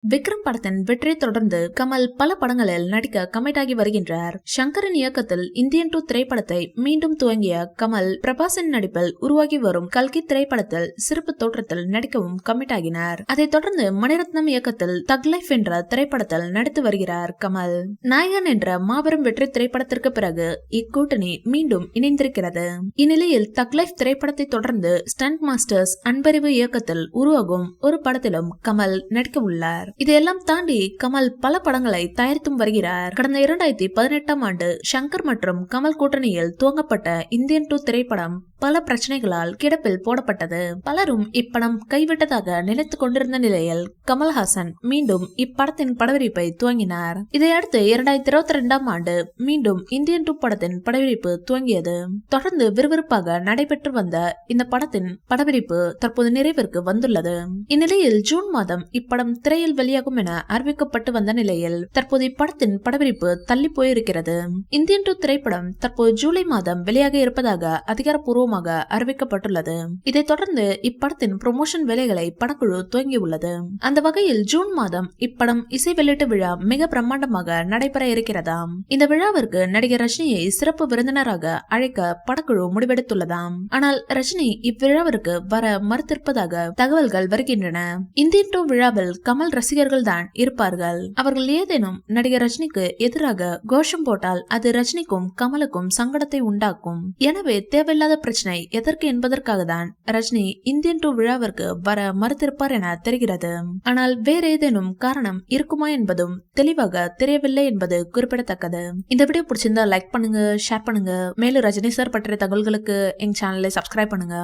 விக்ரம் படத்தின் வெற்றியை தொடர்ந்து கமல் பல படங்களில் நடிக்க கமிட் ஆகி வருகின்றார். சங்கரின் இயக்கத்தில் இந்தியன் 2 திரைப்படத்தை மீண்டும் துவங்கிய கமல், பிரபாஸின் நடிப்பில் உருவாகி வரும் கல்கி திரைப்படத்தில் சிறப்பு தோற்றத்தில் நடிக்கவும் கமிட் ஆகினார். அதைத் தொடர்ந்து மணிரத்னம் இயக்கத்தில் தக் லைஃப் என்ற திரைப்படத்தில் நடித்து வருகிறார் கமல். நாயகன் என்ற மாபெரும் வெற்றி திரைப்படத்திற்கு பிறகு இக்கூட்டணி மீண்டும் இணைந்திருக்கிறது. இந்நிலையில் தக் லைஃப் திரைப்படத்தை தொடர்ந்து ஸ்டண்ட் மாஸ்டர்ஸ் அன்பறிவு இயக்கத்தில் உருவாகும் ஒரு படத்திலும் கமல் நடிக்க உள்ளார். இதையெல்லாம் தாண்டி கமல் பல படங்களை தயாரித்தும் வருகிறார். கடந்த 2018ஆம் ஆண்டு சங்கர் மற்றும் கமல் கூட்டணியில் துவங்கப்பட்ட இந்தியன் 2 திரைப்படம் பல பிரச்சனைகளால் கிடப்பில் போடப்பட்டது. பலரும் இப்படம் கைவிட்டதாக நினைத்துக் கொண்டிருந்த நிலையில் கமல்ஹாசன் மீண்டும் இப்படத்தின் படப்பிடிப்பை துவங்கினார். இதையடுத்து 2022ஆம் ஆண்டு மீண்டும் இந்தியன் 2 படத்தின் படப்பிடிப்பு துவங்கியது. தொடர்ந்து விறுவிறுப்பாக நடைபெற்று வந்த இந்த படத்தின் படப்பிடிப்பு தற்போது நிறைவிற்கு வந்துள்ளது. இந்நிலையில் ஜூன் மாதம் இப்படம் திரையில் வெளியாகும் என அறிவிக்கப்பட்டு வந்த நிலையில் தற்போது இப்படத்தின் படப்பிடிப்பு தள்ளி போயிருக்கிறது. இந்தியன் 2 திரைப்படம் தற்போது ஜூலை மாதம் வெளியாக இருப்பதாக அதிகாரப்பூர்வமாக அறிவிக்கப்பட்டுள்ளது. இதைத் தொடர்ந்து இப்படத்தின் ப்ரமோஷன் வேலைகளை படக்குழு துவங்கியுள்ளது. அந்த வகையில் ஜூன் மாதம் இப்படம் இசை வெளியீட்டு விழா மிக பிரம்மாண்டமாக நடைபெற இருக்கிறதாம். இந்த விழாவிற்கு நடிகர் ரஜினியை சிறப்பு விருந்தினராக அழைக்க படக்குழு முடிவெடுத்துள்ளதாம். ஆனால் ரஜினி இவ்விழாவிற்கு வர மறுத்திருப்பதாக தகவல்கள் வருகின்றன. இந்தியன் 2 விழாவில் கமல் ரசிகர்கள் தான் இருப்பார்கள். அவர்கள் ஏதேனும் நடிகர் ரஜினிக்கு எதிராக கோஷம் போட்டால் அது ரஜினிக்கும் கமலுக்கும் சங்கடத்தை உண்டாக்கும். எனவே தேவையில்லாத பிரச்சனை எதற்கு என்பதற்காக தான் ரஜினி இந்தியன் 2 விழாவிற்கு வர மறுத்திருப்பார் என தெரிகிறது. ஆனால் வேற ஏதேனும் காரணம் இருக்குமா என்பதும் தெளிவாக தெரியவில்லை என்பது குறிப்பிடத்தக்கது. இந்த வீடியோ பிடிச்சிருந்தா லைக் பண்ணுங்க, ஷேர் பண்ணுங்க. மேலும் ரஜினி சார் பற்றிய தகவல்களுக்கு எங்க சேனலை சப்ஸ்கிரைப் பண்ணுங்க.